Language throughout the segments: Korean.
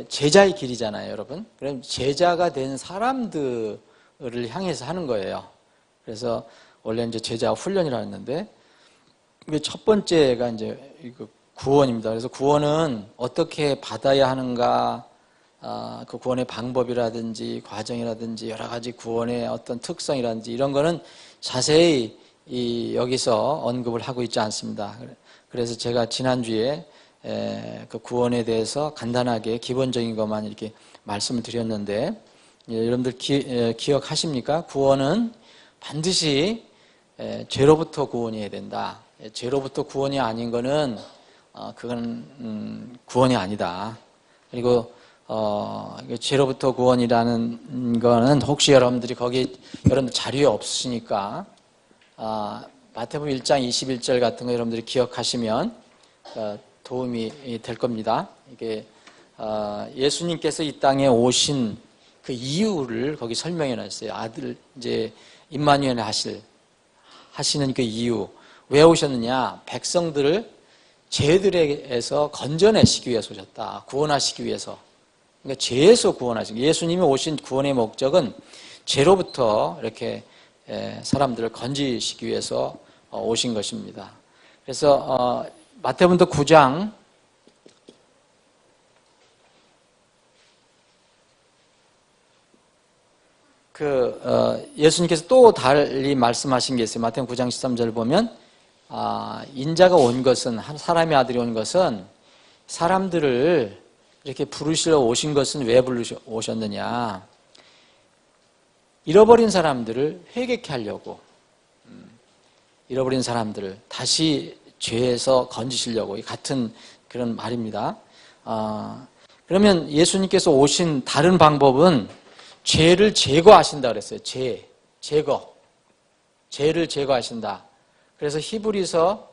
제자의 길이잖아요, 여러분. 그럼 제자가 된 사람들을 향해서 하는 거예요. 그래서 원래 이제 제자 훈련이라 했는데, 이게 첫 번째가 이제 구원입니다. 그래서 구원은 어떻게 받아야 하는가, 그 구원의 방법이라든지 과정이라든지 여러 가지 구원의 어떤 특성이라든지 이런 거는 자세히 여기서 언급을 하고 있지 않습니다. 그래서 제가 지난주에 그 구원에 대해서 간단하게 기본적인 것만 이렇게 말씀을 드렸는데, 여러분들 기억하십니까? 구원은 반드시 죄로부터 구원해야 된다. 죄로부터 구원이 아닌 거는 그건 구원이 아니다. 그리고 죄로부터 구원이라는 거는 혹시 여러분들이 거기 여러분 자료에 없으시니까 마태복음 1장 21절 같은 거 여러분들이 기억하시면 도움이 될 겁니다. 이게 예수님께서 이 땅에 오신 그 이유를 거기 설명해 놨어요. 아들 이제 임마누엘 하시는 그 이유. 왜 오셨느냐? 백성들을 죄들에서 건져내시기 위해서 오셨다. 구원하시기 위해서. 그러니까 죄에서 구원하시기. 예수님이 오신 구원의 목적은 죄로부터 이렇게 사람들을 건지시기 위해서 오신 것입니다. 그래서 마태복음 9장 예수님께서 또 달리 말씀하신 게 있어요. 마태복음 9장 13절 보면 인자가 온 것은, 한 사람의 아들이 온 것은 사람들을 이렇게 부르시러 오신 것은 왜 오셨느냐? 잃어버린 사람들을 회개케 하려고, 잃어버린 사람들을 다시 죄에서 건지시려고, 같은 그런 말입니다. 그러면 예수님께서 오신 다른 방법은 죄를 제거하신다 그랬어요. 죄를 제거하신다. 그래서 히브리서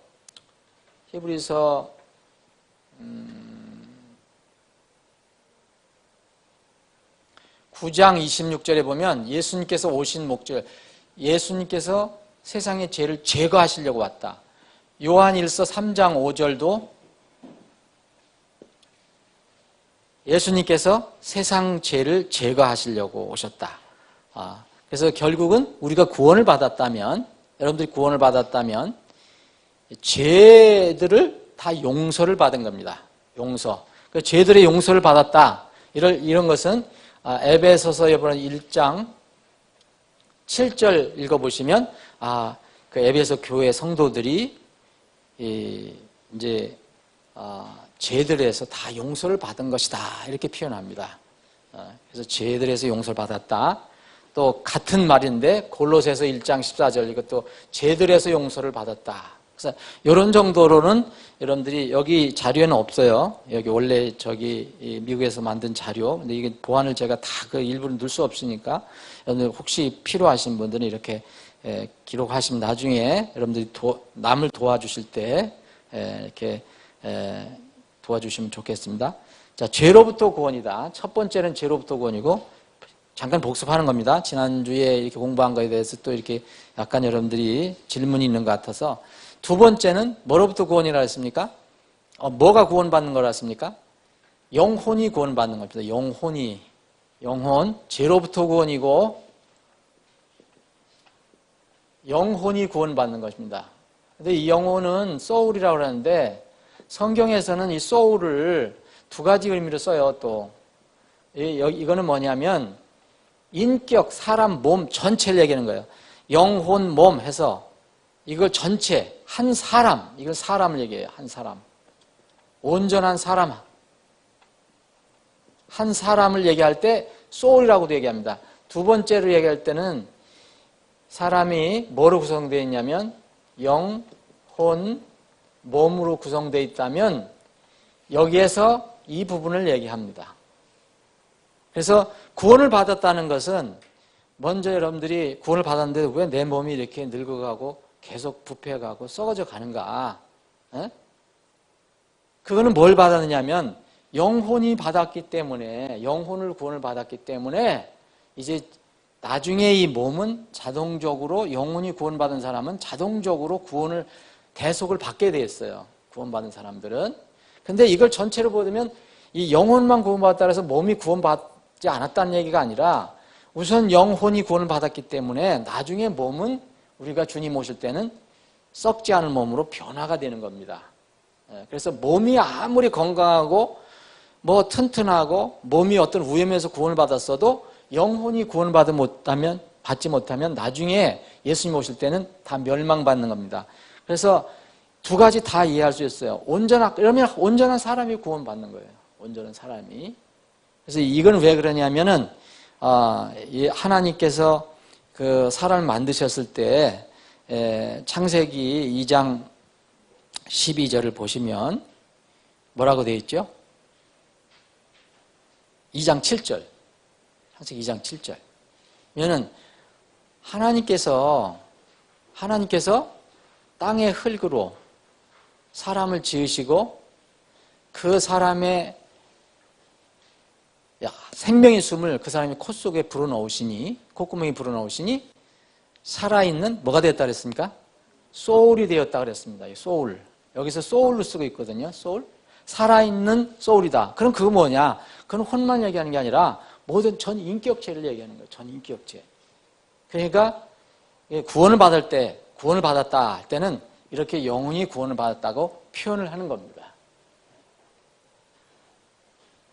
9장 26절에 보면 예수님께서 오신 목적, 예수님께서 세상의 죄를 제거하시려고 왔다. 요한일서 3장 5절도 예수님께서 세상 죄를 제거하시려고 오셨다. 그래서 결국은 우리가 구원을 받았다면, 여러분들이 구원을 받았다면 죄들을 다 용서를 받은 겁니다. 용서. 그 죄들의 용서를 받았다. 이런 것은 에베소서 1장 7절 읽어보시면 그 에베소 교회 성도들이 이제 죄들에서 다 용서를 받은 것이다 이렇게 표현합니다. 그래서 죄들에서 용서를 받았다. 또 같은 말인데 골로새서 1장 14절 이것도 죄들에서 용서를 받았다. 그래서 이런 정도로는 여러분들이 여기 자료에는 없어요. 여기 원래 미국에서 만든 자료. 근데 이게 보안을 제가 다 그 일부를 넣을 수 없으니까 여러분들 혹시 필요하신 분들은 이렇게 기록하시면 나중에 여러분들이 남을 도와주실 때 이렇게 도와주시면 좋겠습니다. 자, 죄로부터 구원이다. 첫 번째는 죄로부터 구원이고, 잠깐 복습하는 겁니다. 지난주에 이렇게 공부한 거에 대해서 또 이렇게 약간 여러분들이 질문이 있는 것 같아서. 두 번째는 뭐로부터 구원이라 했습니까? 뭐가 구원받는 거라 했습니까? 영혼이 구원받는 겁니다. 영혼, 죄로부터 구원이고 영혼이 구원받는 것입니다. 근데 이 영혼은 소울이라고 하는데 성경에서는 이 소울을 두 가지 의미로 써요. 또 이거는 뭐냐면 인격, 사람, 몸 전체를 얘기하는 거예요. 영혼, 몸 해서 이걸 전체, 한 사람, 이걸 사람을 얘기해요. 한 사람. 온전한 사람. 한 사람을 얘기할 때 소울이라고도 얘기합니다. 두 번째로 얘기할 때는 사람이 뭐로 구성되어 있냐면 영, 혼, 몸으로 구성되어 있다면 여기에서 이 부분을 얘기합니다. 그래서 구원을 받았다는 것은 먼저 여러분들이 구원을 받았는데 왜 내 몸이 이렇게 늙어가고 계속 부패해가고 썩어져 가는가? 그거는 뭘 받았느냐면 영혼이 받았기 때문에, 영혼을 구원을 받았기 때문에 이제 나중에 이 몸은 자동적으로, 영혼이 구원받은 사람은 자동적으로 구원을, 대속을 받게 돼 있어요. 구원받은 사람들은. 근데 이걸 전체로 보면 이 영혼만 구원받았다 해서 몸이 구원받지 않았다는 얘기가 아니라 우선 영혼이 구원을 받았기 때문에 나중에 몸은 우리가 주님 오실 때는 썩지 않은 몸으로 변화가 되는 겁니다. 그래서 몸이 아무리 건강하고 뭐 튼튼하고 몸이 어떤 위험에서 구원을 받았어도 영혼이 구원을 받지 못하면 나중에 예수님 오실 때는 다 멸망받는 겁니다. 그래서 두 가지 다 이해할 수 있어요. 그러면 온전한 사람이 구원받는 거예요. 온전한 사람이. 그래서 이건 왜 그러냐면은 하나님께서 그 사람을 만드셨을 때 창세기 2장 12절을 보시면 뭐라고 되어 있죠? 2장 7절. 창세기 2장 7절. 그러면은 하나님께서 땅의 흙으로 사람을 지으시고 그 사람의 생명의 숨을 그 사람의 코 속에 불어넣으시니, 콧구멍에 불어넣으시니 살아있는 뭐가 되었다 그랬습니까? 소울이 되었다 그랬습니다. 이 소울. 여기서 소울로 쓰고 있거든요. 소울. 살아있는 소울이다. 그럼 그거 뭐냐? 그건 혼만 얘기하는 게 아니라 모든 전 인격체를 얘기하는 거예요. 전 인격체. 그러니까 구원을 받았다 할 때는 이렇게 영혼이 구원을 받았다고 표현을 하는 겁니다.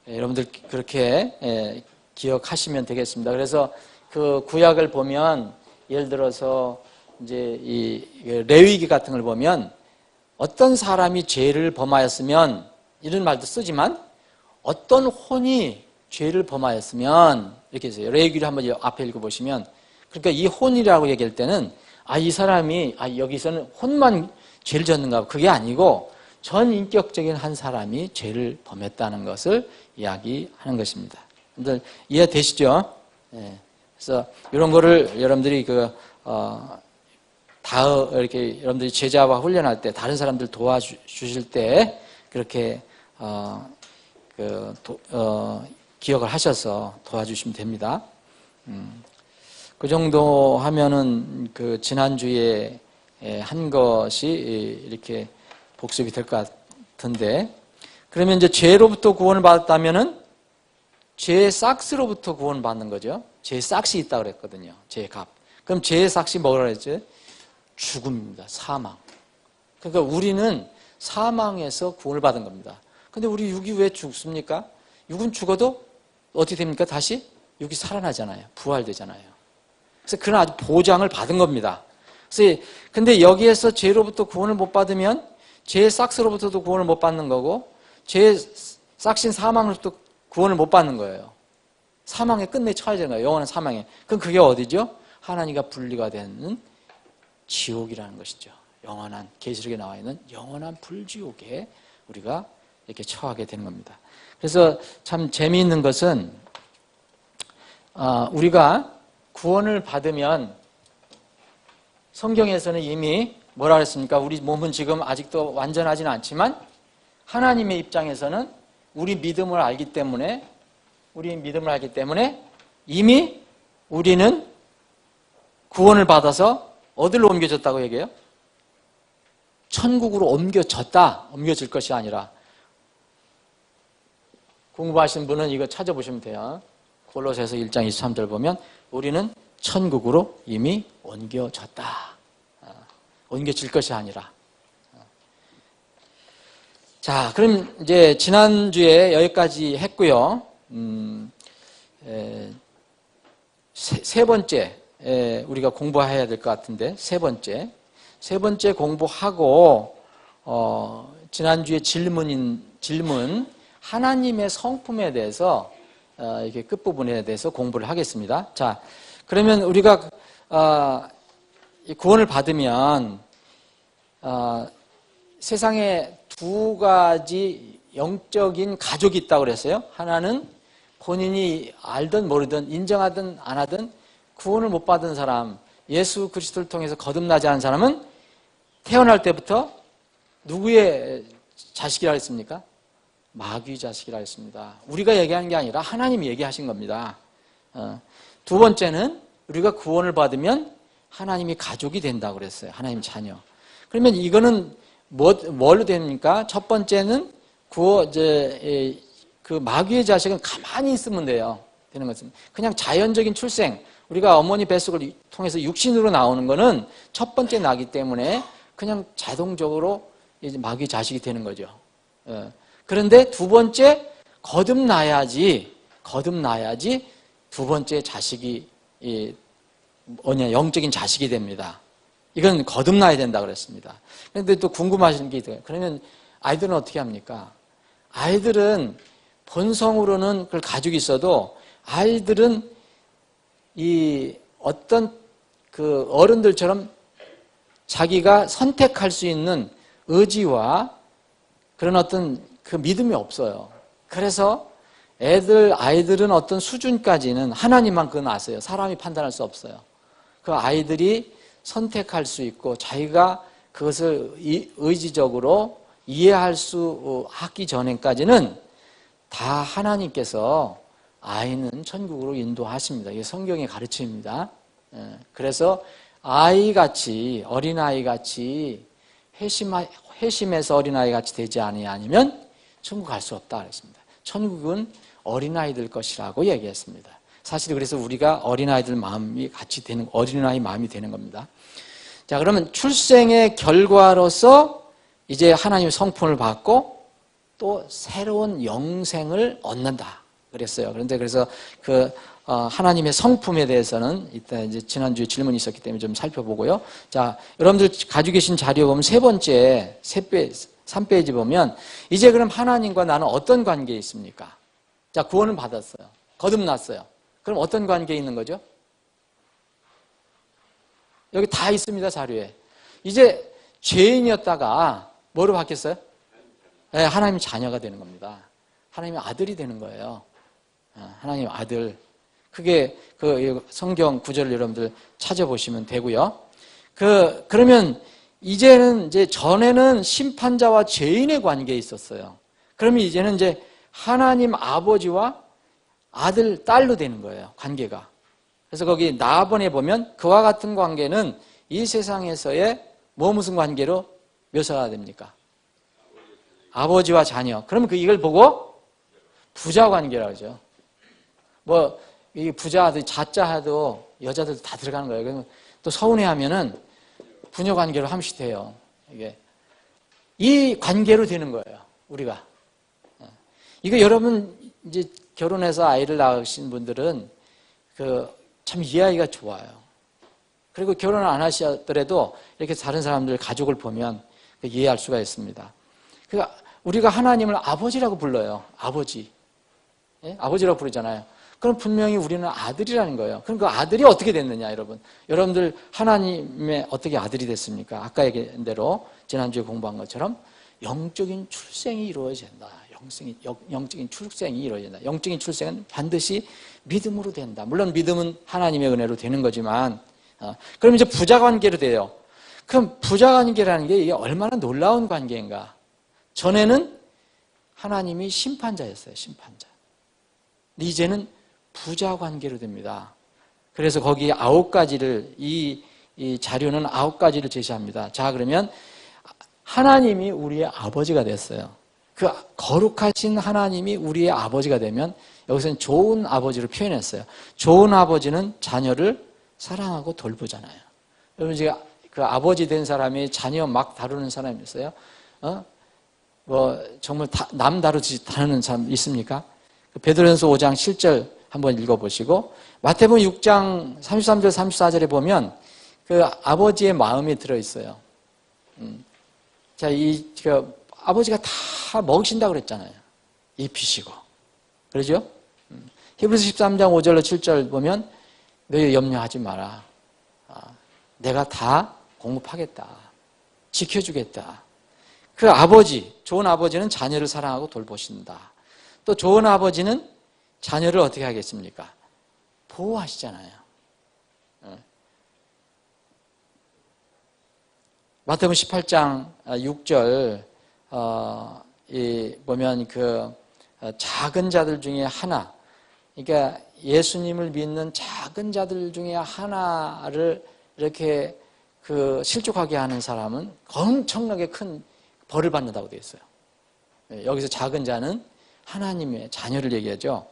여러분들 그렇게 기억하시면 되겠습니다. 그래서 그 구약을 보면 예를 들어서 이제 이 레위기 같은 걸 보면 어떤 사람이 죄를 범하였으면 이런 말도 쓰지만 어떤 혼이 죄를 범하였으면 이렇게 해서요. 레위기를 한번 앞에 읽어보시면 그러니까 이 혼이라고 얘기할 때는 이 사람이 여기서는 혼만 죄를 졌는가 그게 아니고 전 인격적인 한 사람이 죄를 범했다는 것을 이야기하는 것입니다. 여러분들 이해되시죠? 그래서 이런 거를 여러분들이 이렇게 여러분들이 제자와 훈련할 때 다른 사람들 도와주실 때 그렇게 기억을 하셔서 도와주시면 됩니다. 그 정도 하면은 그 지난주에 한 것이 이렇게 복습이 될 것 같은데, 그러면 이제 죄로부터 구원을 받았다면은 죄의 싹스로부터 구원을 받는 거죠. 죄의 싹이 있다고 그랬거든요. 죄의 값. 그럼 죄의 싹이 뭐라 그랬죠? 죽음입니다. 사망. 그러니까 우리는 사망에서 구원을 받은 겁니다. 근데 우리 육이 왜 죽습니까? 육은 죽어도 어떻게 됩니까? 다시 육이 살아나잖아요. 부활되잖아요. 그래서 그런 아주 보장을 받은 겁니다. 그래서 근데 여기에서 죄로부터 구원을 못 받으면 죄의 싹스로부터도 구원을 못 받는 거고 죄의 싹신 사망으로부터 구원을 못 받는 거예요. 사망에 끝내 처해야 되는 거예요. 영원한 사망에. 그럼 그게 어디죠? 하나님과 분리가 되는 지옥이라는 것이죠. 영원한, 계시록에 나와 있는 영원한 불지옥에 우리가 이렇게 처하게 되는 겁니다. 그래서 참 재미있는 것은 우리가 구원을 받으면 성경에서는 이미 뭐라 그랬습니까? 우리 몸은 지금 아직도 완전하지는 않지만 하나님의 입장에서는 우리 믿음을 알기 때문에 이미 우리는 구원을 받아서 어디로 옮겨졌다고 얘기해요? 천국으로 옮겨질 것이 아니라, 공부하신 분은 이거 찾아보시면 돼요. 골로새서 1장 23절 보면 우리는 천국으로 이미 옮겨졌다. 옮겨질 것이 아니라. 자, 그럼 이제 지난주에 여기까지 했고요. 세 번째 우리가 공부해야 될 것 같은데, 세 번째 공부하고 지난주에 질문 하나님의 성품에 대해서 이렇게 끝부분에 대해서 공부를 하겠습니다. 자, 그러면 우리가 구원을 받으면 세상에 두 가지 영적인 가족이 있다고 그랬어요. 하나는 본인이 알든 모르든 인정하든 안 하든 구원을 못 받은 사람, 예수 그리스도를 통해서 거듭나지 않은 사람은 태어날 때부터 누구의 자식이라 했습니까? 마귀 자식이라 했습니다. 우리가 얘기하는 게 아니라 하나님이 얘기하신 겁니다. 두 번째는 우리가 구원을 받으면 하나님이 가족이 된다고 그랬어요. 하나님 자녀. 그러면 이거는 뭘로 됩니까? 첫 번째는 그 마귀의 자식은 가만히 있으면 돼요. 되는 것은 그냥 자연적인 출생, 우리가 어머니 뱃속을 통해서 육신으로 나오는 거는 첫 번째 나기 때문에 그냥 자동적으로 이제 마귀의 자식이 되는 거죠. 그런데 두 번째 거듭나야지 두 번째 자식이 영적인 자식이 됩니다. 이건 거듭나야 된다 그랬습니다. 그런데 또 궁금하신 게 있어요. 그러면 아이들은 어떻게 합니까? 아이들은 본성으로는 그걸 가지고 있어도 아이들은 이 어떤 그 어른들처럼 자기가 선택할 수 있는 의지와 그런 어떤 그 믿음이 없어요. 그래서 아이들은 어떤 수준까지는 하나님만 그건 아세요. 사람이 판단할 수 없어요. 그 아이들이 선택할 수 있고 자기가 그것을 의지적으로 이해할 수 하기 전에까지는 다 하나님께서 아이는 천국으로 인도하십니다. 이게 성경의 가르침입니다. 그래서 아이같이 어린아이같이 회심해서 어린아이같이 되지 아니면 천국 갈 수 없다 그랬습니다. 천국은 어린아이들 것이라고 얘기했습니다. 사실 그래서 우리가 어린아이들 마음이 같이 되는 어린아이 마음이 되는 겁니다. 자, 그러면 출생의 결과로서 이제 하나님의 성품을 받고 또 새로운 영생을 얻는다 그랬어요. 그런데 그래서 하나님의 성품에 대해서는 이따 이제 지난주에 질문이 있었기 때문에 좀 살펴보고요. 자, 여러분들 가지고 계신 자료 보면 세 번째 3페이지 보면 이제 그럼 하나님과 나는 어떤 관계에 있습니까? 자, 구원을 받았어요. 거듭났어요. 그럼 어떤 관계에 있는 거죠? 여기 다 있습니다, 자료에. 이제 죄인이었다가 뭐로 바뀌었어요? 네, 하나님의 자녀가 되는 겁니다. 하나님의 아들이 되는 거예요. 하나님의 아들. 그게 그 성경 구절을 여러분들 찾아보시면 되고요. 그러면 이제는 이제 전에는 심판자와 죄인의 관계에 있었어요. 그러면 이제는 이제 하나님 아버지와 아들, 딸로 되는 거예요. 관계가. 그래서 거기 나아본에 보면 그와 같은 관계는 이 세상에서의 무슨 관계로 묘사가 됩니까? 아버지와 자녀. 그러면 이걸 보고 부자 관계라고 하죠. 이 부자들 자자해도 여자들도 다 들어가는 거예요. 그러면 또 서운해하면은 부녀 관계로 함시돼요. 이게 이 관계로 되는 거예요. 우리가. 이거 여러분 이제 결혼해서 아이를 낳으신 분들은 참 이해하기가 좋아요. 그리고 결혼을 안 하시더라도 이렇게 다른 사람들 가족을 보면 이해할 수가 있습니다. 우리가 하나님을 아버지라고 불러요. 아버지. 예? 아버지라고 부르잖아요. 그럼 분명히 우리는 아들이라는 거예요. 그럼 그 아들이 어떻게 됐느냐, 여러분. 여러분들 하나님의 어떻게 아들이 됐습니까? 아까 얘기한 대로 지난주에 공부한 것처럼 영적인 출생이 이루어진다. 영적인 출생이 이루어진다. 영적인 출생은 반드시 믿음으로 된다. 물론 믿음은 하나님의 은혜로 되는 거지만 그럼 이제 부자 관계로 돼요. 그럼 부자 관계라는 게 이게 얼마나 놀라운 관계인가. 전에는 하나님이 심판자였어요. 심판자. 이제는 부자 관계로 됩니다. 그래서 거기 9가지를 이 자료는 9가지를 제시합니다. 자, 그러면 하나님이 우리의 아버지가 됐어요. 그 거룩하신 하나님이 우리의 아버지가 되면 여기서는 좋은 아버지로 표현했어요. 좋은 아버지는 자녀를 사랑하고 돌보잖아요. 여러분 제가 그 아버지 된 사람이 자녀 막 다루는 사람이 있어요? 정말 남 다루지 다루는 사람 있습니까? 베드로전서 5장 7절 한번 읽어보시고 마태복음 6장 33절 34절에 보면 그 아버지의 마음이 들어있어요. 자, 아버지가 다 먹이신다고 그랬잖아요. 입히시고. 그러죠? 히브리서 13장 5절로 7절 보면 너희 염려하지 마라. 내가 다 공급하겠다. 지켜주겠다. 그 아버지, 좋은 아버지는 자녀를 사랑하고 돌보신다. 또 좋은 아버지는 자녀를 어떻게 하겠습니까? 보호하시잖아요. 마태복음 18장 6절 보면 작은 자들 중에 하나, 그러니까 예수님을 믿는 작은 자들 중에 하나를 이렇게 실족하게 하는 사람은 엄청나게 큰 벌을 받는다고 되어 있어요. 여기서 작은 자는 하나님의 자녀를 얘기하죠.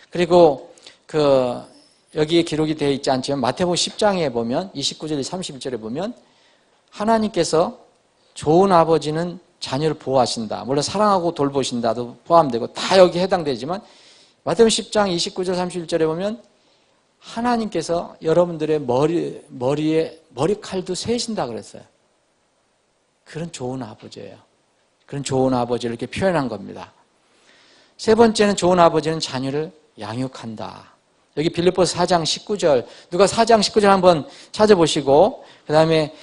그리고 여기에 기록이 되어 있지 않지만 마태복음 10장에 보면 29절 31절에 보면 하나님께서 좋은 아버지는 자녀를 보호하신다. 물론 사랑하고 돌보신다도 포함되고 다 여기에 해당되지만 마태복음 10장 29절 31절에 보면 하나님께서 여러분들의 머리에 머리칼도 세신다 그랬어요. 그런 좋은 아버지예요. 그런 좋은 아버지를 이렇게 표현한 겁니다. 세 번째는 좋은 아버지는 자녀를 양육한다. 여기 빌립보서 4장 19절, 누가 4장 19절 한번 찾아보시고 그 다음에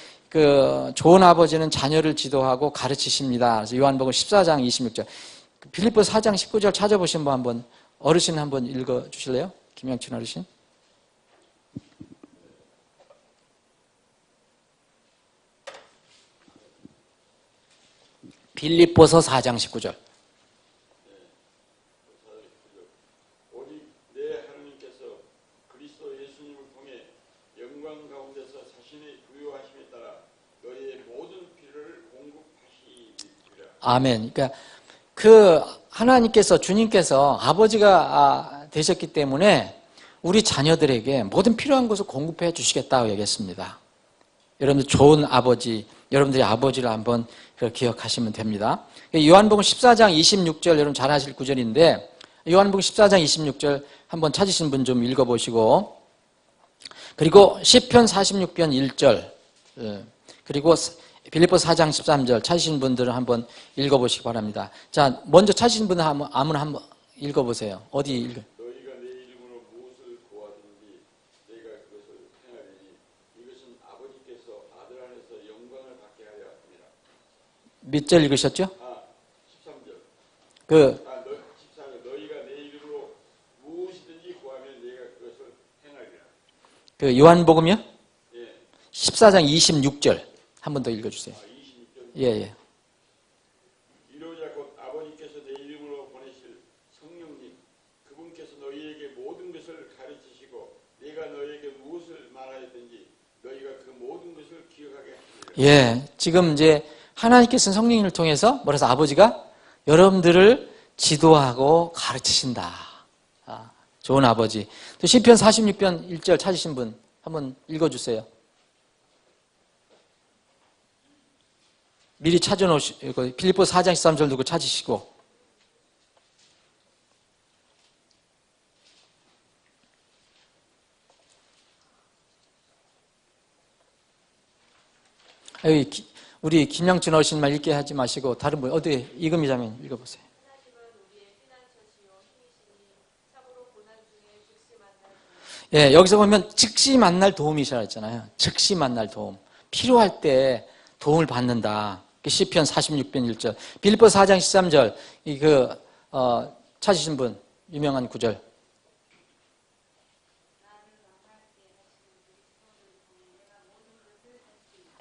좋은 아버지는 자녀를 지도하고 가르치십니다. 그래서 요한복음 14장 26절. 빌립보서 4장 19절 찾아보신 분 한번 어르신 한번 읽어 주실래요? 김영춘 어르신. 빌립보서 4장 19절. 오직 내 하나님께서 그리스도 예수님을 통해 영광 가운데서 자신의 부요하심에 따라 너희의 모든 필요를 공급하시리라. 아멘. 그러니까 하나님께서 주님께서 아버지가 되셨기 때문에 우리 자녀들에게 모든 필요한 것을 공급해 주시겠다고 얘기했습니다. 여러분들 좋은 아버지, 여러분들이 아버지를 한번 기억하시면 됩니다. 요한복음 14장 26절 여러분 잘 아실 구절인데 요한복음 14장 26절 한번 찾으신 분 좀 읽어보시고 그리고 시편 46편 1절 그리고 빌립보서 4장 13절 찾으신 분들은 한번 읽어보시기 바랍니다. 자, 먼저 찾으신 분은 아무나 한번 읽어보세요. 어디 읽어? 너희가 내 이름으로 무엇을 구하든지 내가 그것을 행하리니 이것은 아버지께서 아들 안에서 영광을 받게 하려 함이라. 몇 절 읽으셨죠? 13절. 14절. 너희가 내 이름으로 무엇이든지 구하면 내가 그것을 행하리라. 요한복음이요? 예. 14장 26절 한 번 더 읽어주세요. 26절. 예. 이로자 곧 아버지께서 내 이름으로 보내실 성령님 그분께서 너희에게 모든 것을 가르치시고 내가 너희에게 무엇을 말하였든지 너희가 그 모든 것을 기억하게 하시리라. 예, 지금 이제 하나님께서는 성령님을 통해서 뭐라서 아버지가 여러분들을 지도하고 가르치신다. 좋은 아버지. 또 시편 46편 1절 찾으신 분 한번 읽어주세요. 미리 찾아놓으시고 빌립보서 4장 13절 누구 찾으시고 우리 김영춘 어르신만 읽게 하지 마시고 다른 분 어디 이금희 자매님 읽어보세요. 예, 여기서 보면 즉시 만날 도움이시라 했잖아요. 즉시 만날 도움. 필요할 때 도움을 받는다. 시편 46편 1절. 빌립보서 4장 13절. 찾으신 분 유명한 구절.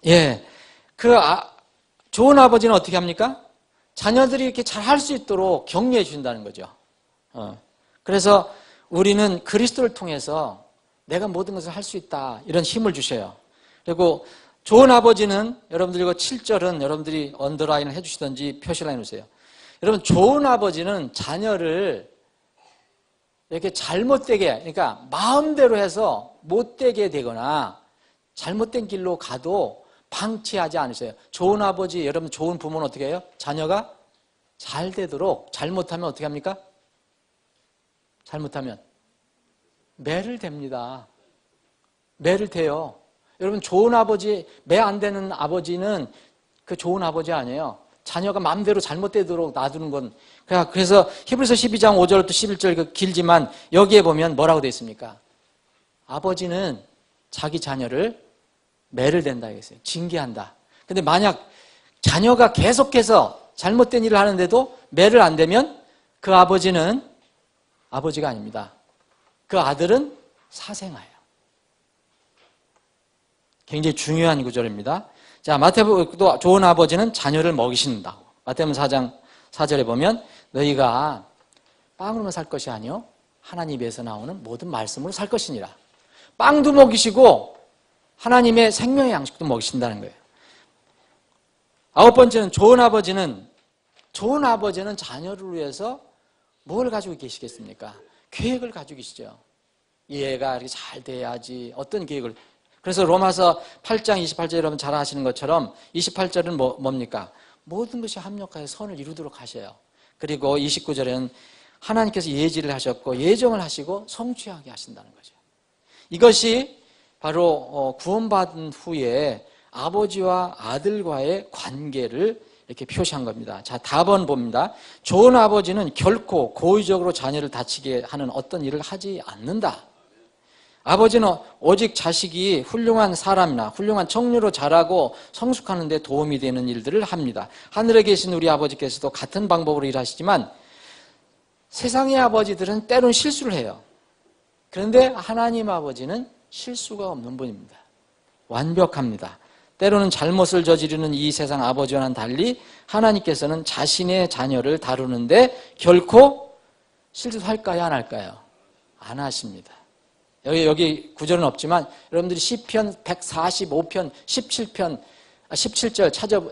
예. 좋은 아버지는 어떻게 합니까? 자녀들이 이렇게 잘 할 수 있도록 격려해 준다는 거죠. 그래서 우리는 그리스도를 통해서 내가 모든 것을 할 수 있다. 이런 힘을 주셔요. 그리고 좋은 아버지는 여러분들 이거 7절은 여러분들이 언더라인을 해주시든지 표시를 해놓으세요. 여러분 좋은 아버지는 자녀를 이렇게 잘못되게 그러니까 마음대로 해서 못되게 되거나 잘못된 길로 가도 방치하지 않으세요. 좋은 아버지, 여러분 좋은 부모는 어떻게 해요? 자녀가 잘 되도록 잘못하면 어떻게 합니까? 잘못하면 매를 댑니다. 매를 대요. 여러분 좋은 아버지, 매 안 되는 아버지는 그 좋은 아버지 아니에요. 자녀가 마음대로 잘못되도록 놔두는 건 그래서 히브리서 12장 5절부터 11절 길지만 여기에 보면 뭐라고 되어 있습니까? 아버지는 자기 자녀를 매를 댄다 했어요. 징계한다. 근데 만약 자녀가 계속해서 잘못된 일을 하는데도 매를 안 대면 그 아버지는 아버지가 아닙니다. 그 아들은 사생아예요. 굉장히 중요한 구절입니다. 자, 마태복음도 좋은 아버지는 자녀를 먹이신다고. 마태복음 4장 4절에 보면 너희가 빵으로만 살 것이 아니요 하나님에서 나오는 모든 말씀으로 살 것이니라. 빵도 먹이시고 하나님의 생명의 양식도 먹이신다는 거예요. 아홉 번째는 좋은 아버지는 자녀를 위해서 뭘 가지고 계시겠습니까? 계획을 가지고 계시죠. 얘가 이렇게 잘 돼야지. 어떤 계획을. 그래서 로마서 8장 28절 여러분 잘 아시는 것처럼 28절은 뭡니까? 모든 것이 합력하여 선을 이루도록 하셔요. 그리고 29절에는 하나님께서 예지를 하셨고 예정을 하시고 성취하게 하신다는 거죠. 이것이 바로 구원받은 후에 아버지와 아들과의 관계를 이렇게 표시한 겁니다. 자, 답은 봅니다. 좋은 아버지는 결코 고의적으로 자녀를 다치게 하는 어떤 일을 하지 않는다. 아버지는 오직 자식이 훌륭한 사람이나 훌륭한 청년으로 자라고 성숙하는 데 도움이 되는 일들을 합니다. 하늘에 계신 우리 아버지께서도 같은 방법으로 일하시지만 세상의 아버지들은 때로는 실수를 해요. 그런데 하나님 아버지는 실수가 없는 분입니다. 완벽합니다. 때로는 잘못을 저지르는 이 세상 아버지와는 달리 하나님께서는 자신의 자녀를 다루는데 결코 실수할까요? 안 할까요? 안 하십니다. 여기 구절은 없지만 여러분들이 시편 145편 17절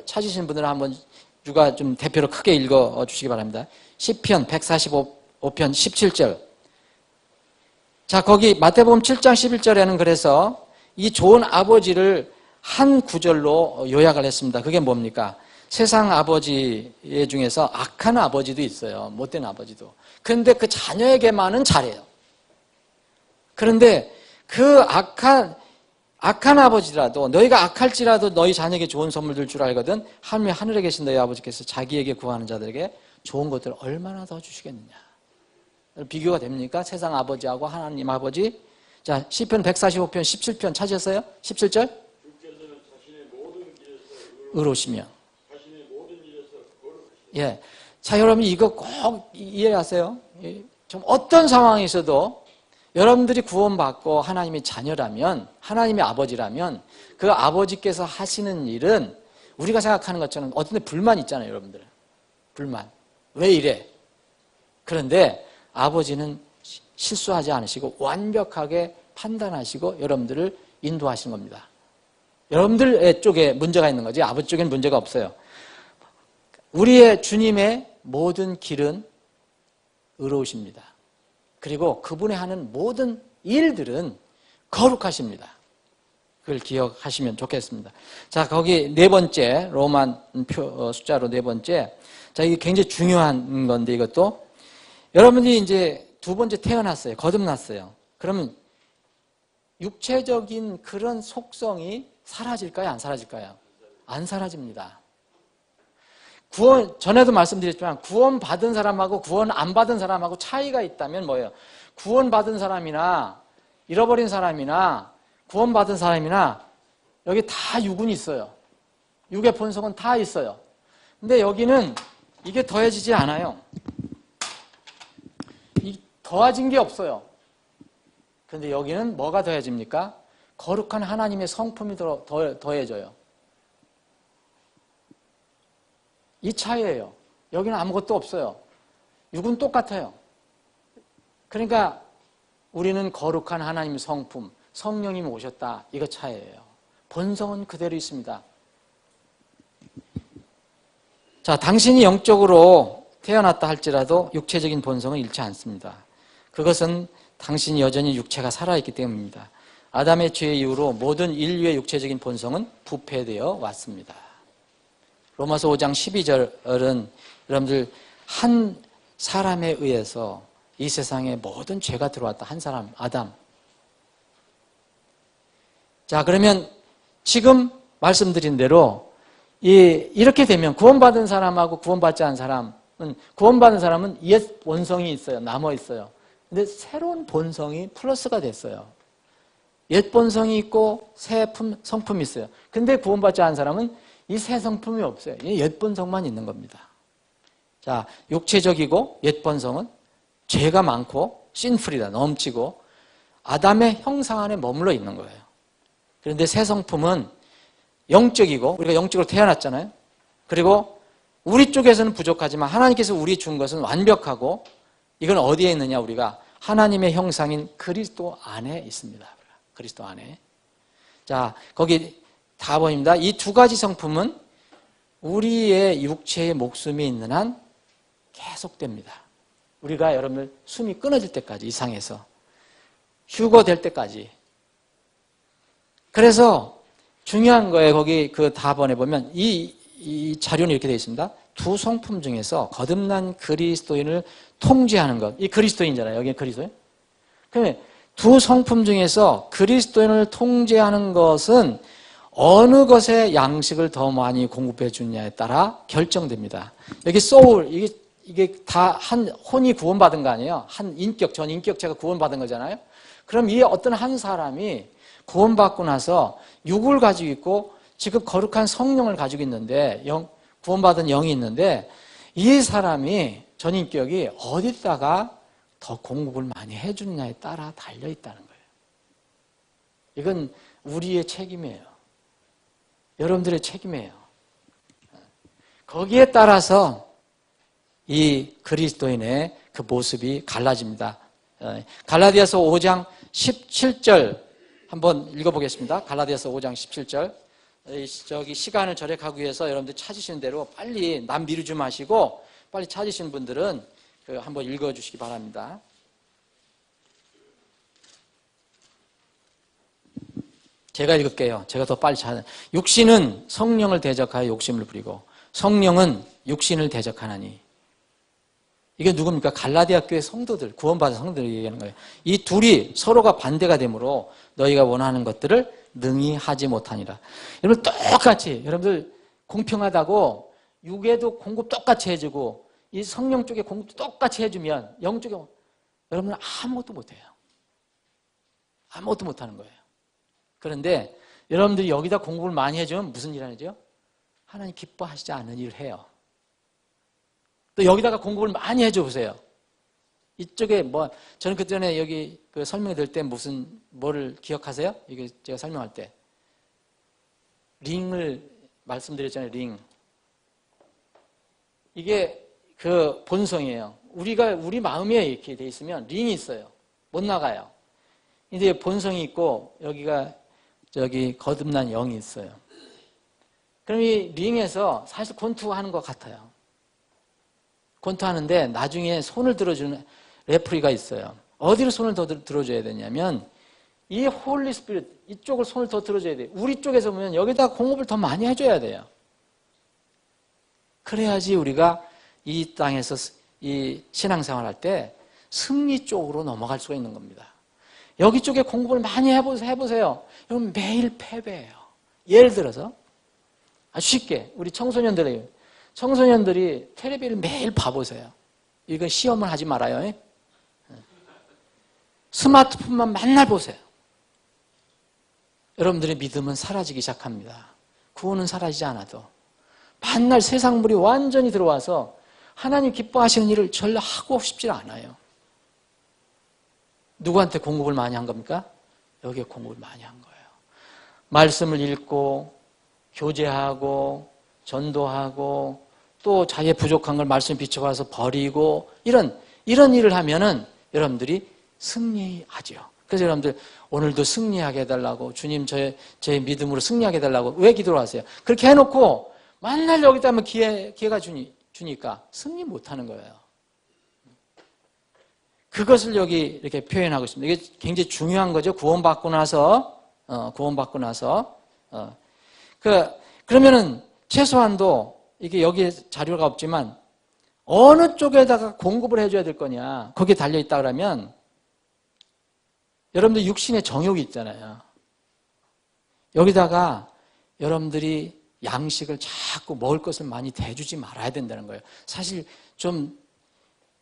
찾으시는 분들은 한번 누가 좀 대표로 크게 읽어주시기 바랍니다. 시편 145편 17절. 자, 거기 마태복음 7장 11절에는 그래서 이 좋은 아버지를 한 구절로 요약을 했습니다. 그게 뭡니까? 세상 아버지 중에서 악한 아버지도 있어요. 못된 아버지도. 그런데 그 자녀에게만은 잘해요. 그런데 그 악한 아버지라도 너희가 악할지라도 너희 자녀에게 좋은 선물 줄 줄 알거든 하늘에 계신 너희 아버지께서 자기에게 구하는 자들에게 좋은 것들을 얼마나 더 주시겠느냐. 비교가 됩니까? 세상 아버지하고 하나님 아버지. 자, 시편 145편 17편 찾으셨어요? 17절. 주께서는 자신의 모든 길에서 의로우시며. 자신의 모든 일에서 거룩하시며. 예. 자, 여러분 이거 꼭 이해하세요. 좀 어떤 상황에서도 여러분들이 구원받고 하나님의 자녀라면, 하나님의 아버지라면 그 아버지께서 하시는 일은 우리가 생각하는 것처럼 어떤 데 불만 있잖아요, 여러분들. 불만. 왜 이래? 그런데 아버지는 실수하지 않으시고 완벽하게 판단하시고 여러분들을 인도하시는 겁니다. 여러분들 쪽에 문제가 있는 거지 아버지 쪽에는 문제가 없어요. 우리의 주님의 모든 길은 의로우십니다. 그리고 그분이 하는 모든 일들은 거룩하십니다. 그걸 기억하시면 좋겠습니다. 자, 거기 네 번째, 로만 숫자로 네 번째. 자, 이게 굉장히 중요한 건데 이것도. 여러분이 이제 두 번째 태어났어요. 거듭났어요. 그러면 육체적인 그런 속성이 사라질까요? 안 사라질까요? 안 사라집니다. 전에도 말씀드렸지만 구원받은 사람하고 구원 안 받은 사람하고 차이가 있다면 뭐예요? 구원받은 사람이나 잃어버린 사람이나 구원받은 사람이나 여기 다 육은 있어요. 육의 본성은 다 있어요. 근데 여기는 이게 더해지지 않아요. 더해진 게 없어요. 그런데 여기는 뭐가 더해집니까? 거룩한 하나님의 성품이 더해져요. 이 차이예요. 여기는 아무것도 없어요. 육은 똑같아요. 그러니까 우리는 거룩한 하나님의 성품, 성령님이 오셨다. 이거 차이예요. 본성은 그대로 있습니다. 자, 당신이 영적으로 태어났다 할지라도 육체적인 본성은 잃지 않습니다. 그것은 당신이 여전히 육체가 살아있기 때문입니다. 아담의 죄 이후로 모든 인류의 육체적인 본성은 부패되어 왔습니다. 로마서 5장 12절은 여러분들 한 사람에 의해서 이 세상에 모든 죄가 들어왔다. 한 사람, 아담. 자, 그러면 지금 말씀드린 대로 이렇게 되면 구원받은 사람하고 구원받지 않은 사람은 구원받은 사람은 옛 본성이 있어요. 남아 있어요. 근데 새로운 본성이 플러스가 됐어요. 옛 본성이 있고 새 성품이 있어요. 근데 구원받지 않은 사람은 이 새 성품이 없어요. 옛 본성만 있는 겁니다. 자, 육체적이고 옛 본성은 죄가 많고 신풀이다, 넘치고 아담의 형상 안에 머물러 있는 거예요. 그런데 새 성품은 영적이고 우리가 영적으로 태어났잖아요. 그리고 우리 쪽에서는 부족하지만 하나님께서 우리 준 것은 완벽하고 이건 어디에 있느냐 우리가 하나님의 형상인 그리스도 안에 있습니다. 그리스도 안에. 자, 거기 답입니다. 이 두 가지 성품은 우리의 육체의 목숨이 있는 한 계속됩니다. 우리가 여러분들 숨이 끊어질 때까지 이상해서 휴거될 때까지. 그래서 중요한 거예요. 거기 그 답안에 보면 이 자료는 이렇게 되어 있습니다. 두 성품 중에서 거듭난 그리스도인을 통제하는 것. 이 그리스도인이잖아요. 여기 그리스도인. 그러면 두 성품 중에서 그리스도인을 통제하는 것은 어느 것의 양식을 더 많이 공급해 주느냐에 따라 결정됩니다. 여기 soul, 이게 다 한 혼이 구원받은 거 아니에요? 한 인격, 전 인격체가 구원받은 거잖아요? 그럼 이 어떤 한 사람이 구원받고 나서 육을 가지고 있고 지금 거룩한 성령을 가지고 있는데 구원받은 영이 있는데 이 사람이 전인격이 어디다가 더 공급을 많이 해주느냐에 따라 달려있다는 거예요. 이건 우리의 책임이에요. 여러분들의 책임이에요. 거기에 따라서 이 그리스도인의 그 모습이 갈라집니다. 갈라디아서 5장 17절 한번 읽어보겠습니다. 갈라디아서 5장 17절. 저기 시간을 절약하기 위해서 여러분들 찾으시는 대로 빨리 남 미루지 마시고 빨리 찾으시는 분들은 한번 읽어주시기 바랍니다. 제가 읽을게요. 제가 더 빨리 찾아. 육신은 성령을 대적하여 욕심을 부리고 성령은 육신을 대적하나니. 이게 누굽니까? 갈라디아 교회 성도들, 구원받은 성도들 얘기하는 거예요. 이 둘이 서로가 반대가 되므로 너희가 원하는 것들을 능히 하지 못하니라. 여러분 똑같이 여러분들 공평하다고 육에도 공급 똑같이 해주고 이 성령 쪽에 공급도 똑같이 해주면 영 쪽에 여러분은 아무것도 못해요. 아무것도 못하는 거예요. 그런데 여러분들이 여기다 공급을 많이 해주면 무슨 일 하죠? 하나님 기뻐하시지 않는 일을 해요. 또 여기다가 공급을 많이 해줘 보세요. 이쪽에 저는 그전에 여기 설명해 드릴 때 뭐를 기억하세요? 이게 제가 설명할 때. 링을 말씀드렸잖아요, 링. 이게 그 본성이에요. 우리 마음에 이렇게 돼 있으면 링이 있어요. 못 나가요. 근데 본성이 있고 여기가 저기 거듭난 영이 있어요. 그럼 이 링에서 사실 권투하는 것 같아요. 권투하는데 나중에 손을 들어주는 레프리가 있어요. 어디로 손을 더 들어줘야 되냐면 이 홀리 스피릿 이쪽을 손을 더 들어줘야 돼요. 우리 쪽에서 보면 여기다 공급을 더 많이 해줘야 돼요. 그래야지 우리가 이 땅에서 이 신앙생활 할 때 승리 쪽으로 넘어갈 수가 있는 겁니다. 여기 쪽에 공급을 많이 해보세요. 여러분 매일 패배해요. 예를 들어서 아주 쉽게 우리 청소년들이 텔레비를 매일 봐보세요. 이건 시험을 하지 말아요. 스마트폰만 맨날 보세요. 여러분들의 믿음은 사라지기 시작합니다. 구원은 사라지지 않아도 맨날 세상물이 완전히 들어와서 하나님 기뻐하시는 일을 전혀 하고 싶지 않아요. 누구한테 공급을 많이 한 겁니까? 여기에 공급을 많이 한 거예요. 말씀을 읽고 교제하고 전도하고 또 자기의 부족한 걸 말씀 비춰가서 버리고 이런 일을 하면은 여러분들이 승리하죠. 그래서 여러분들 오늘도 승리하게 해달라고 주님 제 믿음으로 승리하게 해달라고 왜 기도를 하세요? 그렇게 해놓고 맨날 여기다 하면 기회가 주니까 승리 못하는 거예요. 그것을 여기 이렇게 표현하고 있습니다. 이게 굉장히 중요한 거죠. 구원받고 나서. 그러면은 최소한도 이게 여기에 자료가 없지만 어느 쪽에다가 공급을 해줘야 될 거냐. 거기에 달려있다 그러면 여러분들 육신의 정욕이 있잖아요. 여기다가 여러분들이 양식을 자꾸 먹을 것을 많이 대주지 말아야 된다는 거예요. 사실 좀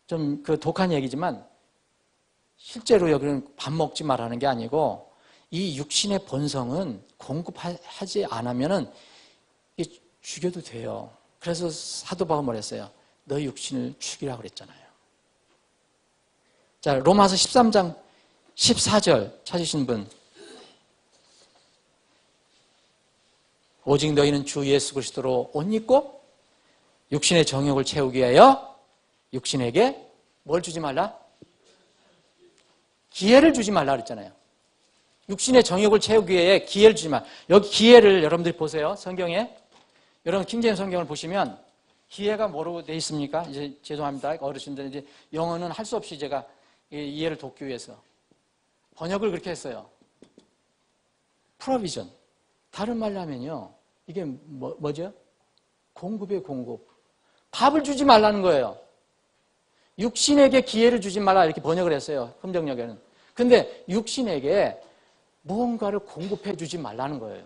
그 독한 얘기지만 실제로 여기는 밥 먹지 말라는 게 아니고 이 육신의 본성은 공급하지 않으면은 죽여도 돼요. 그래서 사도 바울은 뭐랬어요? 너 육신을 죽이라고 그랬잖아요. 자, 로마서 13장 14절 찾으신 분. 오직 너희는 주 예수 그리스도로 옷 입고 육신의 정욕을 채우기 위하여 육신에게 뭘 주지 말라? 기회를 주지 말라 그랬잖아요. 육신의 정욕을 채우기 위해 기회를 주지 마. 여기 기회를 여러분들이 보세요. 성경에. 여러분 킹제임스 성경을 보시면 기회가 뭐로 돼 있습니까? 이제 죄송합니다. 어르신들 이제 영어는 할 수 없이 제가 이해를 돕기 위해서 번역을 그렇게 했어요. 프로비전. 다른 말로 하면요. 이게 뭐죠? 공급의 공급. 밥을 주지 말라는 거예요. 육신에게 기회를 주지 말라 이렇게 번역을 했어요. 흠정역에는. 근데 육신에게 무언가를 공급해 주지 말라는 거예요.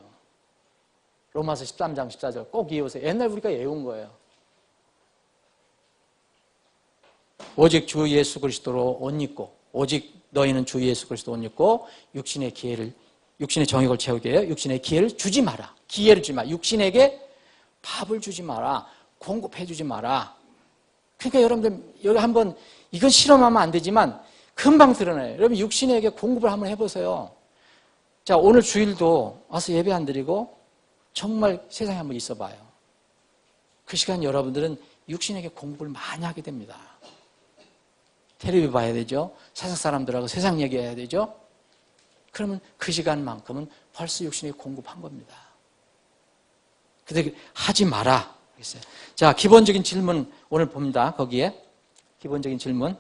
로마서 13장 14절 꼭 이해오세요. 옛날 우리가 외운 거예요. 오직 주 예수 그리스도로 옷 입고 오직 너희는 주 예수 그리스도 옷 입고 육신의 정욕을 채우게 해요. 육신의 기회를 주지 마라. 기회를 주지 마라. 육신에게 밥을 주지 마라. 공급해 주지 마라. 그러니까 여러분들 여기 한번 이건 실험하면 안 되지만 금방 드러나요. 여러분 육신에게 공급을 한번 해보세요. 자, 오늘 주일도 와서 예배 안 드리고 정말 세상에 한번 있어봐요. 그 시간 여러분들은 육신에게 공부를 많이 하게 됩니다. 텔레비 봐야 되죠. 세상 사람들하고 세상 얘기해야 되죠. 그러면 그 시간만큼은 벌써 육신에게 공급한 겁니다. 근데 하지 마라. 그랬어요. 자, 기본적인 질문 오늘 봅니다. 거기에 기본적인 질문.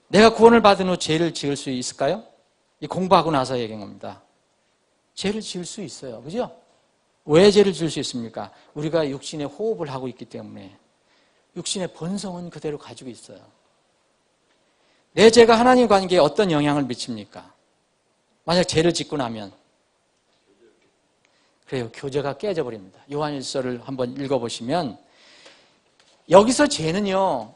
내가 구원을 받은 후 죄를 지을 수 있을까요? 이 공부하고 나서 얘기한 겁니다. 죄를 지을 수 있어요. 그죠? 왜 죄를 지을 수 있습니까? 우리가 육신의 호흡을 하고 있기 때문에 육신의 본성은 그대로 가지고 있어요. 내 죄가 하나님 관계에 어떤 영향을 미칩니까? 만약 죄를 짓고 나면 그래요. 교제가 깨져버립니다. 요한일서를 한번 읽어보시면 여기서 죄는요.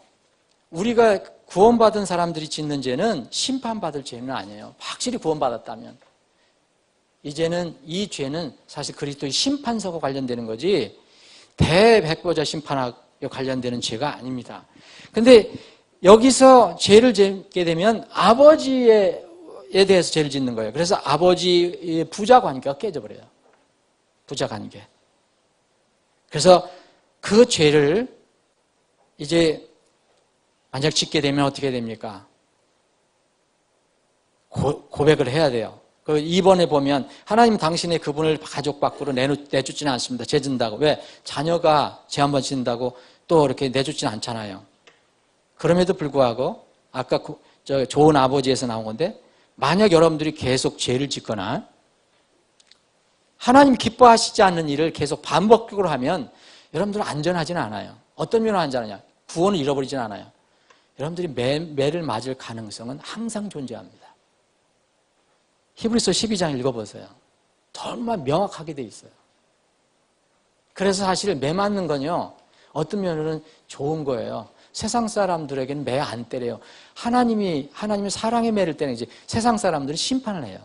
우리가 구원받은 사람들이 짓는 죄는 심판받을 죄는 아니에요. 확실히 구원받았다면. 이 죄는 사실 그리스도의 심판서가 관련되는 거지 대백보자 심판하고 관련되는 죄가 아닙니다. 근데 여기서 죄를 짓게 되면 아버지에 대해서 죄를 짓는 거예요. 그래서 아버지의 부자 관계가 깨져버려요. 부자 관계. 그래서 그 죄를 이제 만약 짓게 되면 어떻게 됩니까? 고백을 해야 돼요. 그 2번에 보면 하나님 당신의 그분을 가족 밖으로 내주지는 않습니다. 죄 진다고. 왜? 자녀가 죄 한번 짓는다고 또 이렇게 내주지는 않잖아요. 그럼에도 불구하고 아까 좋은 아버지에서 나온 건데 만약 여러분들이 계속 죄를 짓거나 하나님 기뻐하시지 않는 일을 계속 반복적으로 하면 여러분들은 안전하지는 않아요. 어떤 면으로 안전하냐? 구원을 잃어버리지는 않아요. 여러분들이 매를 맞을 가능성은 항상 존재합니다. 히브리서 12장 읽어보세요. 정말 명확하게 돼 있어요. 그래서 사실 매 맞는 건요. 어떤 면으로는 좋은 거예요. 세상 사람들에게는 매 안 때려요. 하나님이 사랑의 매를 때리지 세상 사람들은 심판을 해요.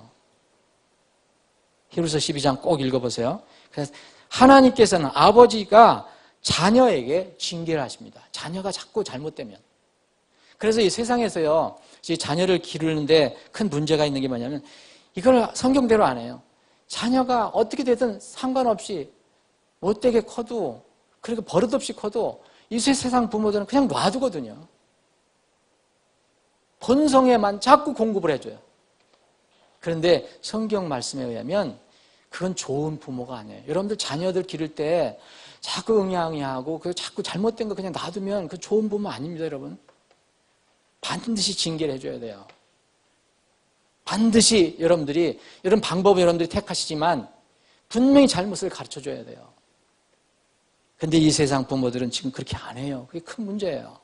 히브리서 12장 꼭 읽어보세요. 그래서 하나님께서는 아버지가 자녀에게 징계를 하십니다. 자녀가 자꾸 잘못되면. 그래서 이 세상에서요, 자녀를 기르는데 큰 문제가 있는 게 뭐냐면 이걸 성경대로 안 해요. 자녀가 어떻게 되든 상관없이 못되게 커도 그리고 버릇없이 커도 이 세상 부모들은 그냥 놔두거든요. 본성에만 자꾸 공급을 해줘요. 그런데 성경 말씀에 의하면 그건 좋은 부모가 아니에요. 여러분들 자녀들 기를 때 자꾸 응양하고 자꾸 잘못된 거 그냥 놔두면 그 좋은 부모 아닙니다, 여러분. 반드시 징계를 해줘야 돼요. 반드시 여러분들이 이런 방법을 여러분들이 택하시지만 분명히 잘못을 가르쳐줘야 돼요. 근데 이 세상 부모들은 지금 그렇게 안 해요. 그게 큰 문제예요.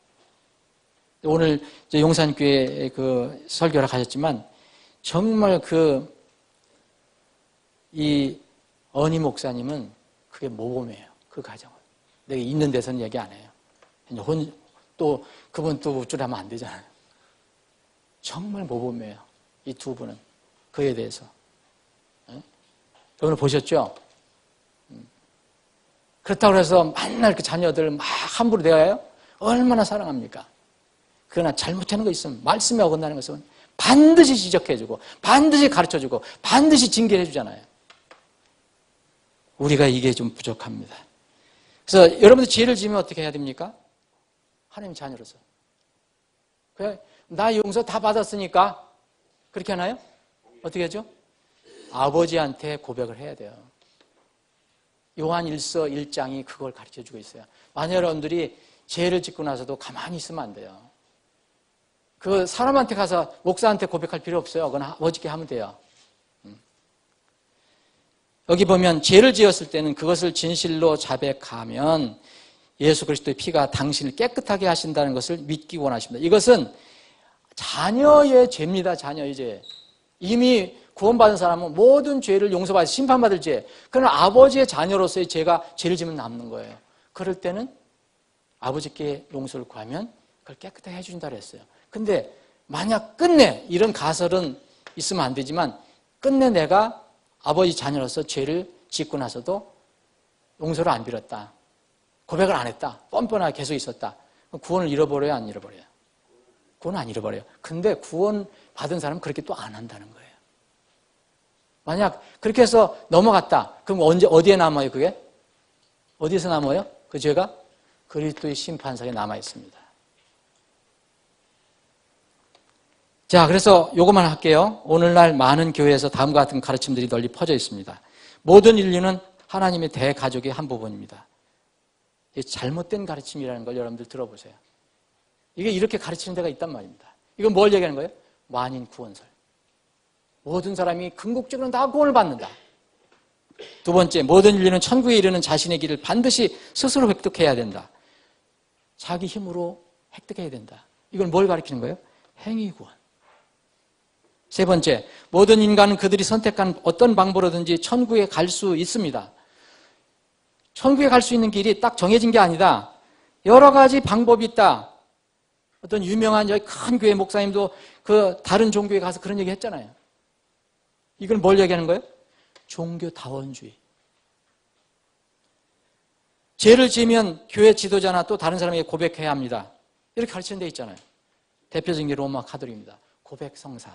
오늘 용산교회 그 설교를 가셨지만 정말 이 어니 목사님은 그게 모범이에요. 그 가정은. 내가 있는 데서는 얘기 안 해요. 또 그분 또 우쭐하면 안 되잖아요. 정말 모범이에요. 이 두 분은. 그에 대해서. 여러분 보셨죠? 그렇다고 해서 맨날 그 자녀들 막 함부로 대해요? 얼마나 사랑합니까? 그러나 잘못하는 거 있으면 말씀에 어긋나는 것은 반드시 지적해주고 반드시 가르쳐주고 반드시 징계를 해주잖아요. 우리가 이게 좀 부족합니다. 그래서 여러분들 죄를 지으면 어떻게 해야 됩니까? 하나님 자녀로서. 그래, 나 용서 다 받았으니까 그렇게 하나요? 어떻게 하죠? 아버지한테 고백을 해야 돼요. 요한 1서 1장이 그걸 가르쳐주고 있어요. 만약 여러분들이 죄를 짓고 나서도 가만히 있으면 안 돼요. 그 사람한테 가서 목사한테 고백할 필요 없어요. 그건 어저께 하면 돼요. 여기 보면 죄를 지었을 때는 그것을 진실로 자백하면 예수 그리스도의 피가 당신을 깨끗하게 하신다는 것을 믿기 원하십니다. 이것은 자녀의 죄입니다. 자녀의 죄. 이미 구원받은 사람은 모든 죄를 용서받아 심판받을 죄. 그러나 아버지의 자녀로서의 죄를 지면 남는 거예요. 그럴 때는 아버지께 용서를 구하면 그걸 깨끗하게 해주신다 그랬어요. 근데 만약 끝내 이런 가설은 있으면 안 되지만 끝내 내가 아버지 자녀로서 죄를 짓고 나서도 용서를 안 빌었다. 고백을 안 했다. 뻔뻔하게 계속 있었다. 구원을 잃어버려요? 안 잃어버려요? 구원 안 잃어버려요. 근데 구원 받은 사람은 그렇게 또 안 한다는 거예요. 만약 그렇게 해서 넘어갔다. 그럼 어디에 남아요, 그게? 어디에서 남아요? 그 죄가? 그리스도의 심판석에 남아 있습니다. 자, 그래서 요것만 할게요. 오늘날 많은 교회에서 다음과 같은 가르침들이 널리 퍼져 있습니다. 모든 인류는 하나님의 대가족의 한 부분입니다. 잘못된 가르침이라는 걸 여러분들 들어보세요. 이게 이렇게 가르치는 데가 있단 말입니다. 이건 뭘 얘기하는 거예요? 만인 구원설. 모든 사람이 궁극적으로 다 구원을 받는다. 두 번째, 모든 인류는 천국에 이르는 자신의 길을 반드시 스스로 획득해야 된다. 자기 힘으로 획득해야 된다. 이건 뭘 가르치는 거예요? 행위구원. 세 번째, 모든 인간은 그들이 선택한 어떤 방법으로든지 천국에 갈 수 있습니다. 천국에 갈 수 있는 길이 딱 정해진 게 아니다. 여러 가지 방법이 있다. 어떤 유명한 여기 큰 교회 목사님도 그 다른 종교에 가서 그런 얘기 했잖아요. 이걸 뭘 얘기하는 거예요? 종교다원주의. 죄를 지으면 교회 지도자나 또 다른 사람에게 고백해야 합니다. 이렇게 가르치는 데 있잖아요. 대표적인 게 로마 카톨릭입니다. 고백성사.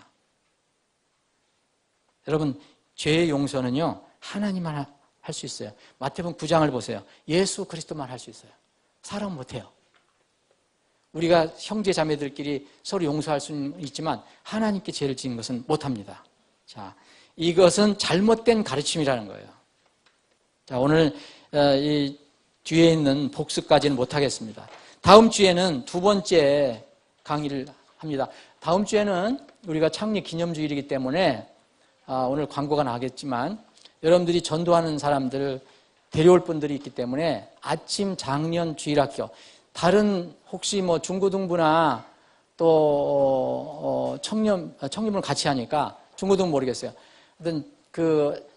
여러분, 죄의 용서는요, 하나님만 할 수 있어요. 마태복음 9장을 보세요. 예수 그리스도만 할 수 있어요. 사람 못해요. 우리가 형제 자매들끼리 서로 용서할 수는 있지만 하나님께 죄를 지은 것은 못합니다. 자, 이것은 잘못된 가르침이라는 거예요. 자, 오늘 이 뒤에 있는 복습까지는 못하겠습니다. 다음 주에는 두 번째 강의를 합니다. 다음 주에는 우리가 창립 기념주일이기 때문에 오늘 광고가 나겠지만 여러분들이 전도하는 사람들을 데려올 분들이 있기 때문에 아침 장년 주일학교, 다른 혹시 뭐 중고등부나 또 청년부를 같이 하니까 중고등 모르겠어요. 하여튼 그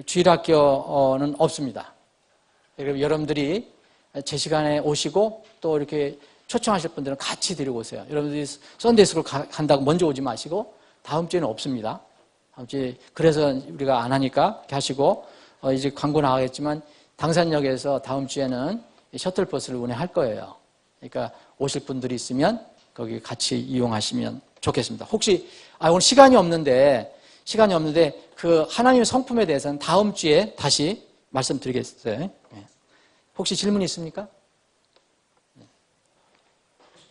주일학교는 없습니다. 그럼 여러분들이 제 시간에 오시고 또 이렇게 초청하실 분들은 같이 데리고 오세요. 여러분들이 썬데이스쿨 간다고 먼저 오지 마시고 다음 주에는 없습니다. 다음 주에 그래서 우리가 안 하니까 이렇게 하시고 이제 광고 나가겠지만 당산역에서 다음 주에는 셔틀버스를 운행할 거예요. 그러니까 오실 분들이 있으면 거기 같이 이용하시면 좋겠습니다. 혹시 오늘 시간이 없는데 그 하나님의 성품에 대해서는 다음 주에 다시 말씀드리겠어요. 혹시 질문 있습니까?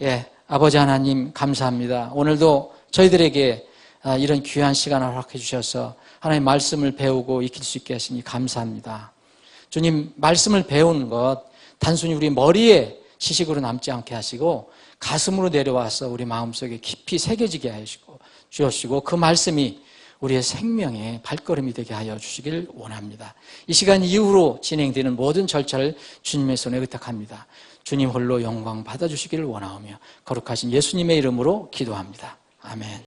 예, 아버지 하나님 감사합니다. 오늘도 저희들에게 이런 귀한 시간을 허락해 주셔서 하나님 말씀을 배우고 익힐 수 있게 하시니 감사합니다. 주님, 말씀을 배우는 것 단순히 우리 머리에 지식으로 남지 않게 하시고 가슴으로 내려와서 우리 마음속에 깊이 새겨지게 하시고 주시고 그 말씀이 우리의 생명의 발걸음이 되게 하여 주시길 원합니다. 이 시간 이후로 진행되는 모든 절차를 주님의 손에 의탁합니다. 주님 홀로 영광 받아주시기를 원하오며 거룩하신 예수님의 이름으로 기도합니다. 아멘.